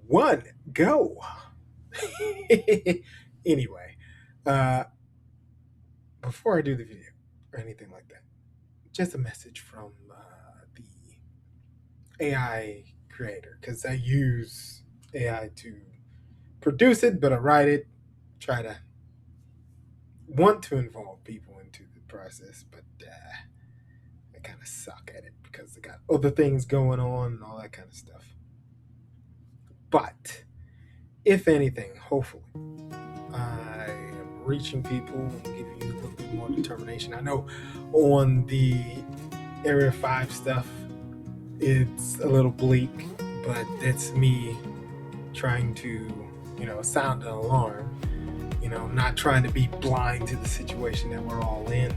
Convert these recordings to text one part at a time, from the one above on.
one, go. Anyway, uh, before I do the video or anything like that, just a message from the AI creator because I use AI to produce it, but I write it, try to want to involve people into the process, but I kind of suck at it because I got other things going on and all that kind of stuff. But if anything, hopefully, I am reaching people and giving you a little bit more determination. I know on the Area 5 stuff, it's a little bleak, but that's me trying to, sound an alarm, not trying to be blind to the situation that we're all in.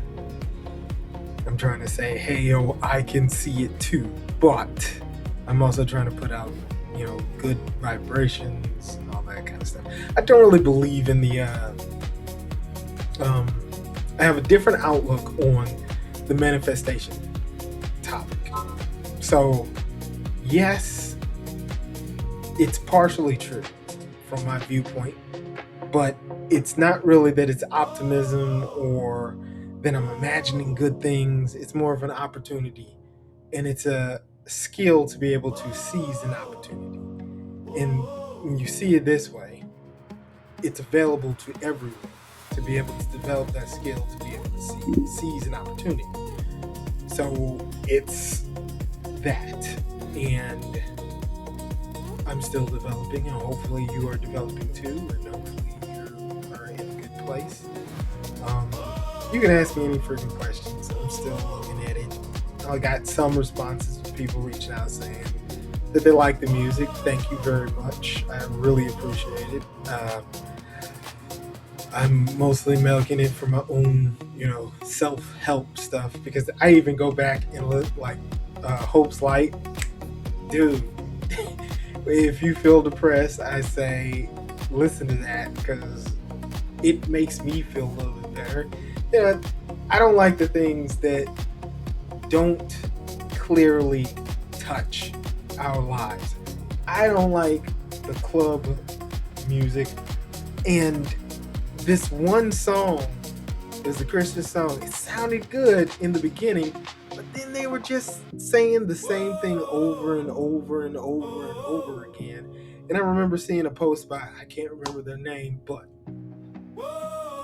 I'm trying to say, hey, yo, I can see it too, but I'm also trying to put out, good vibrations and all that kind of stuff. I don't really believe in the, I have a different outlook on the manifestation topic. So, yes, it's partially true from my viewpoint, but it's not really that it's optimism or that I'm imagining good things. It's more of an opportunity, and it's a skill to be able to seize an opportunity. And when you see it this way, it's available to everyone to be able to develop that skill to be able to seize an opportunity. So it's that, and I'm still developing, and hopefully you are developing too, and hopefully you are in a good place. You can ask me any freaking questions. I'm still looking at it. I got some responses of people reaching out saying that they like the music. Thank you very much. I really appreciate it. I'm mostly milking it for my own, self-help stuff, because I even go back and look like Hope's Light. Dude, if you feel depressed, I say listen to that because it makes me feel a little bit better. I don't like the things that don't clearly touch our lives. I don't like the club music, and this one song is a Christian song. It sounded good in the beginning, but then they were just saying the same thing over and over and over and over again. And I remember seeing a post by, I can't remember their name, but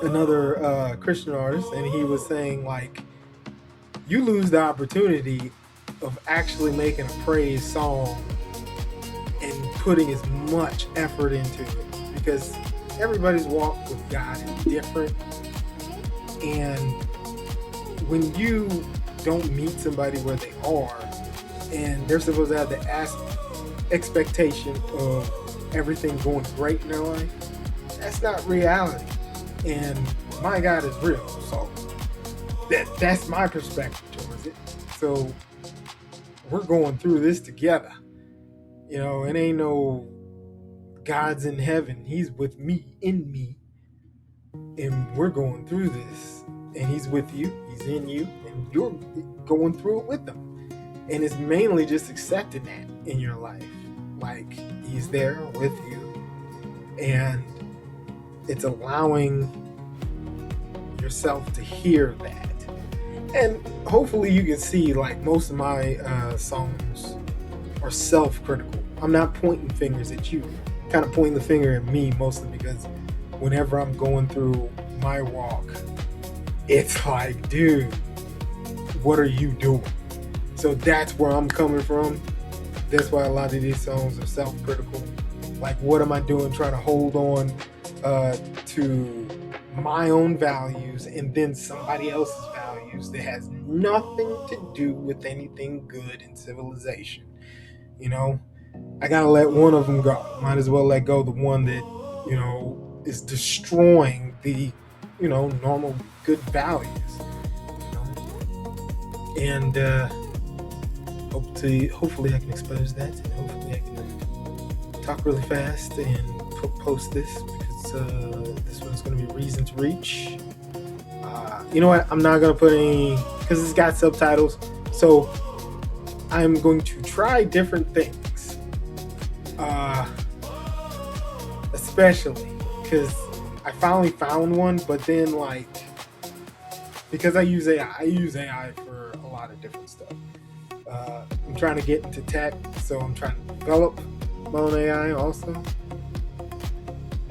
another Christian artist, and he was saying, like, you lose the opportunity of actually making a praise song and putting as much effort into it, because everybody's walk with God is different. And when you don't meet somebody where they are, and they're supposed to have the expectation of everything going great in their life, that's not reality. And my God is real. So that's my perspective towards it. So we're going through this together. It ain't no God's in heaven. He's with me, in me. And we're going through this. And he's with you. He's in you. And you're going through it with him. And it's mainly just accepting that in your life. Like, he's there with you. And it's allowing yourself to hear that. And hopefully you can see, like, most of my songs are self-critical. I'm not pointing fingers at you. I'm kind of pointing the finger at me, mostly because whenever I'm going through my walk, it's like, dude, what are you doing? So that's where I'm coming from. That's why a lot of these songs are self-critical. Like, what am I doing trying to hold on to my own values and then somebody else's values that has nothing to do with anything good in civilization? I gotta let one of them go. Might as well let go the one that, is destroying the, normal good values. And hopefully I can expose that, and hopefully I can talk really fast and post this, because this one's going to be Reason to Reach. You know what? I'm not going to put any, because it's got subtitles. So I'm going to try different things. especially because I finally found one, but then like because I use AI for a lot of different stuff. I'm trying to get into tech, so I'm trying to develop my own AI also.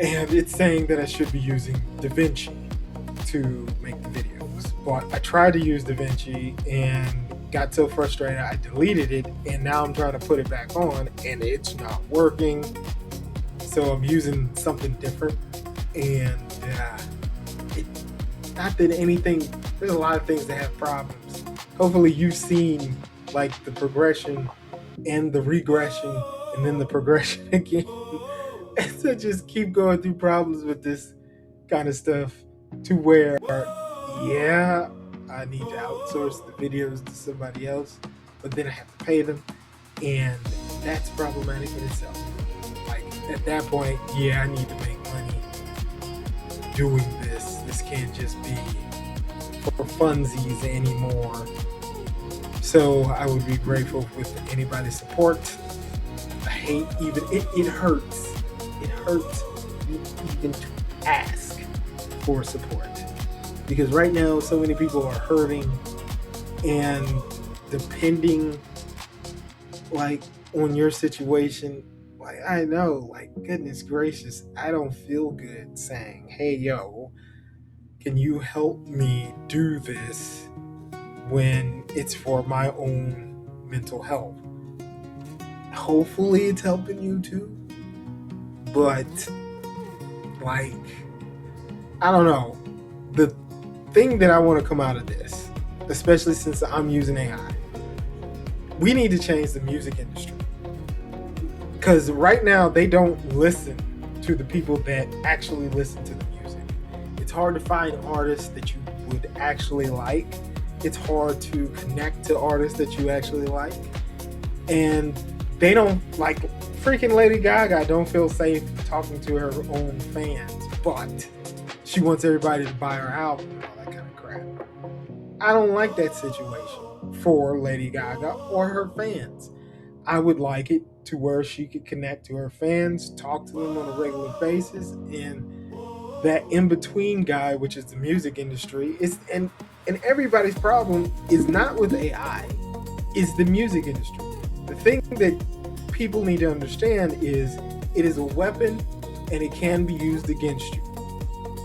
And it's saying that I should be using DaVinci to make the videos. But I tried to use DaVinci and got so frustrated I deleted it, and now I'm trying to put it back on and it's not working. So I'm using something different, and not that anything, there's a lot of things that have problems. Hopefully you've seen like the progression and the regression and then the progression again. And so just keep going through problems with this kind of stuff to where, yeah, I need to outsource the videos to somebody else, but then I have to pay them, and that's problematic in itself. Like at that point, yeah, I need to make money doing this. This can't just be for funsies anymore. So I would be grateful with anybody's support. I hate even it hurts. It hurts even to ask for support, because right now so many people are hurting and depending like on your situation. Like I know, like goodness gracious, I don't feel good saying, hey yo, can you help me do this when it's for my own mental health? Hopefully it's helping you too, but like I don't know. The thing that I want to come out of this, especially since I'm using AI, we need to change the music industry, because right now they don't listen to the people that actually listen to the music. It's hard to find artists that you would actually like. It's hard to connect to artists that you actually like, and they don't like freaking Lady Gaga don't feel safe talking to her own fans, but she wants everybody to buy her album and all that kind of crap. I don't like that situation for Lady Gaga or her fans. I would like it to where she could connect to her fans, talk to them on a regular basis, and that in-between guy, which is the music industry, is and everybody's problem is not with AI, is the music industry. The thing that people need to understand is it is a weapon and it can be used against you.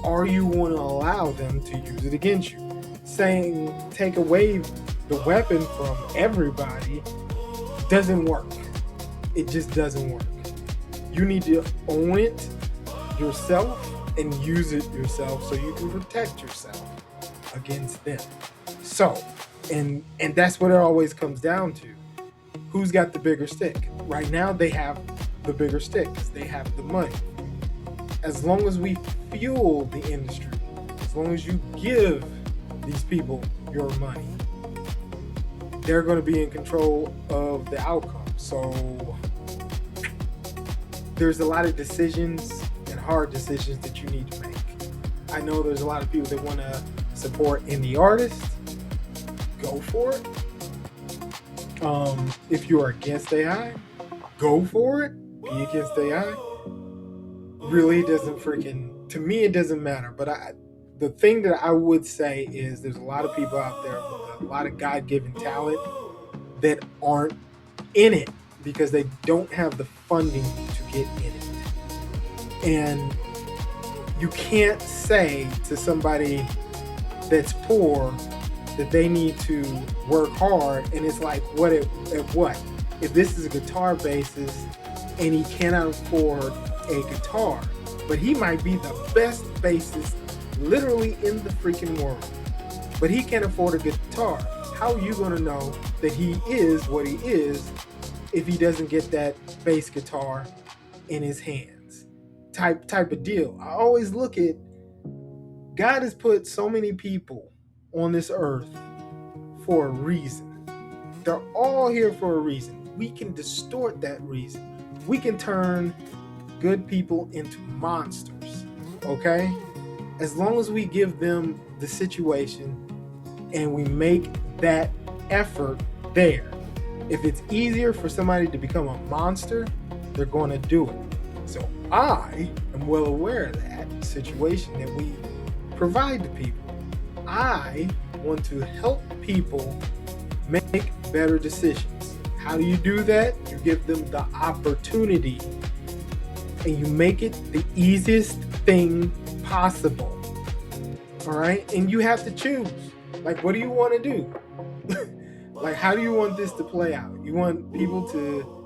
Are you going to allow them to use it against you? Saying take away the weapon from everybody doesn't work. It just doesn't work. You need to own it yourself and use it yourself so you can protect yourself against them. So, and that's what it always comes down to. Who's got the bigger stick? Right now they have the bigger stick because they have the money. As long as we fuel the industry, as long as you give these people your money, they're going to be in control of the outcome. So there's a lot of decisions and hard decisions that you need to make. I know there's a lot of people that want to support indie artists. Go for it. If you are against AI, go for it. Be against AI. Really doesn't freaking, to me it doesn't matter. But the thing that I would say is there's a lot of people out there with a lot of God-given talent that aren't in it because they don't have the funding to get in it. And you can't say to somebody that's poor that they need to work hard, and it's like what if this is a guitar bassist and he cannot afford a guitar, but he might be the best bassist literally in the freaking world, but he can't afford a guitar. How are you going to know that he is what he is if he doesn't get that bass guitar in his hands? Type of deal. I always look at, God has put so many people on this earth for a reason. They're all here for a reason. We can distort that reason. We can turn good people into monsters, okay? As long as we give them the situation and we make that effort there. If it's easier for somebody to become a monster, they're going to do it. So I am well aware of that situation that we provide to people. I want to help people make better decisions. How do you do that? You give them the opportunity and you make it the easiest thing possible. All right? And you have to choose. Like, what do you want to do? Like, how do you want this to play out? You want people to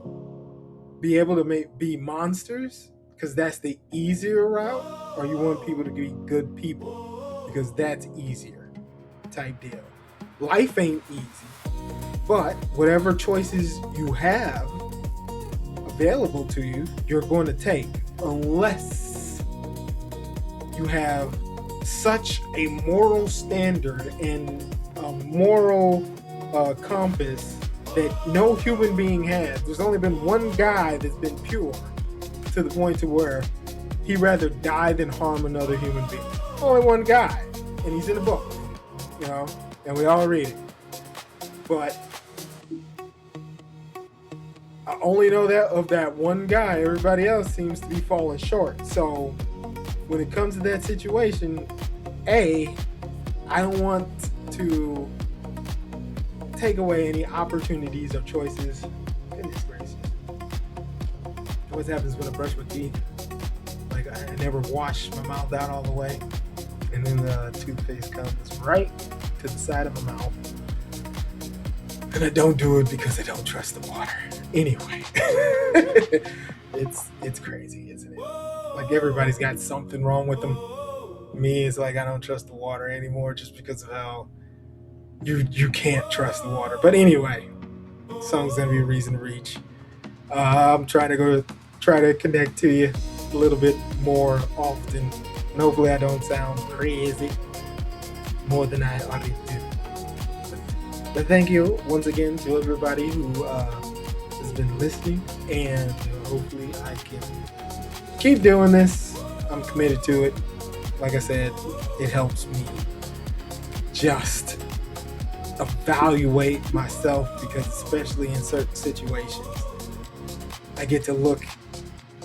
be able to be monsters because that's the easier route? Or you want people to be good people because that's easier type deal? Life ain't easy. But whatever choices you have available to you, you're going to take, unless you have such a moral standard and a moral compass that no human being has. There's only been one guy that's been pure to the point to where he'd rather die than harm another human being. Only one guy, and he's in the book, and we all read it. But I only know that of that one guy. Everybody else seems to be falling short. So when it comes to that situation, I don't want to take away any opportunities or choices. Goodness gracious. What happens when I brush my teeth? Like, I never wash my mouth out all the way, and then the toothpaste comes right to the side of my mouth. And I don't do it because I don't trust the water. Anyway, it's crazy, isn't it? Like, everybody's got something wrong with them. Me, it's like I don't trust the water anymore just because of how you can't trust the water. But anyway, song's gonna be a reason to reach. I'm trying to connect to you a little bit more often, and hopefully I don't sound crazy more than I already do. But thank you once again to everybody who has been listening, and hopefully I can keep doing this. I'm committed to it. Like I said, it helps me just evaluate myself, because especially in certain situations, I get to look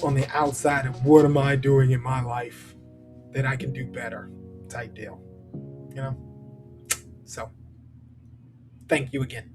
on the outside of what am I doing in my life that I can do better type deal, So thank you again.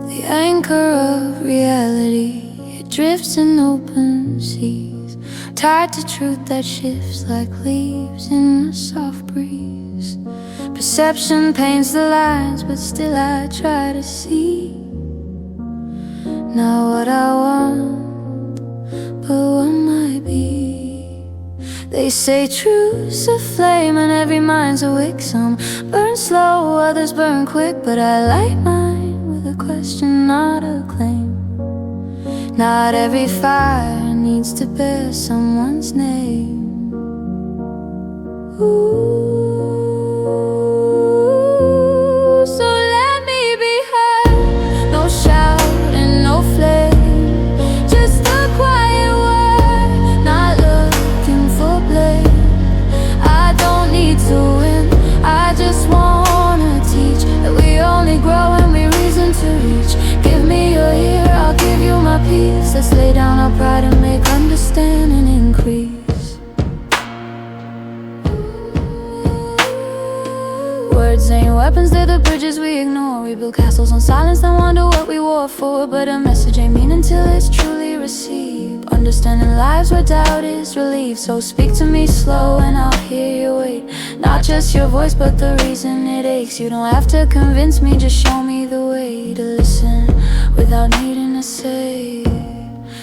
The anchor of reality, it drifts in open seas, tied to truth that shifts like leaves in a soft breeze. Perception paints the lines, but still I try to see not what I want, but what might be. They say truth's a flame and every mind's a wick. Some burn slow, others burn quick, but I light mine with a question, not a claim. Not every fire needs to bear someone's name. Ooh, so let me be heard. No shout and no flame, just a quiet word, not looking for blame. I don't need to win, I just wanna teach that we only grow when we reason to reach. Give me your ear, I'll give you my peace. Let's lay down our pride and make understanding increase. Words ain't weapons, they're the bridges we ignore. We build castles on silence and wonder what we war for. But a message ain't mean until it's truly received. Understanding lives where doubt is relieved. So speak to me slow and I'll hear your weight. Not just your voice but the reason it aches. You don't have to convince me, just show me the way to listen without needing to say.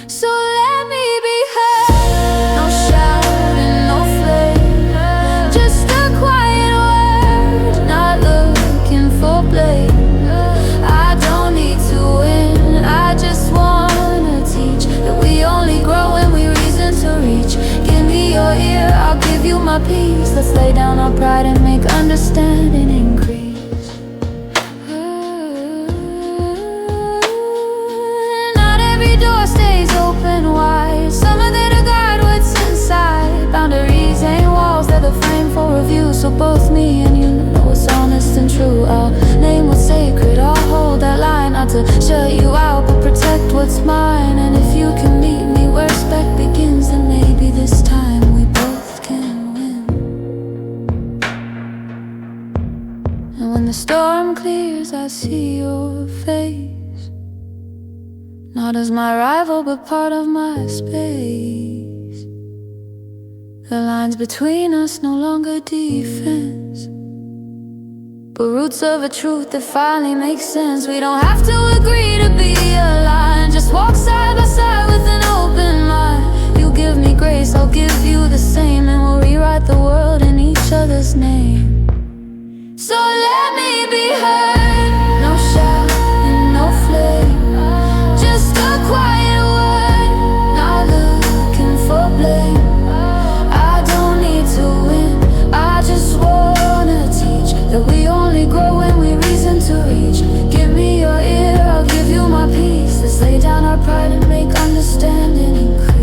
So let me be heard. No shout and no flame, just a quiet word, not looking for blame. I don't need to win, I just wanna teach that we only grow when we reason to reach. Give me your ear, I'll give you my peace. Let's lay down our pride and make understanding increase. of you, so both me and you know it's honest and true. I'll name what's sacred, I'll hold that line, not to shut you out, but protect what's mine. And if you can meet me where respect begins, then maybe this time we both can win. And when the storm clears, I see your face, not as my rival, but part of my space. The lines between us no longer defense, but roots of a truth that finally makes sense. We don't have to agree to be aligned, just walk side by side with an open mind. You give me grace, I'll give you the same, and we'll rewrite the world in each other's name. So let me be heard, no shout and no flame, just a quiet word, not looking for blame. I don't need to win, I just wanna teach that we only grow when we reason to reach. Give me your ear, I'll give you my peace. Let's lay down our pride and make understanding increase.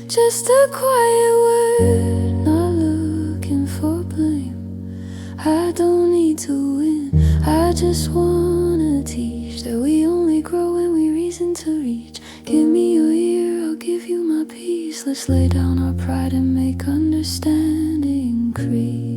Just a quiet word, not looking for blame. I don't need to win, I just wanna teach that we only grow when we reason to reach. Give me your ear, I'll give you my peace. Let's lay down our pride and make understanding increase.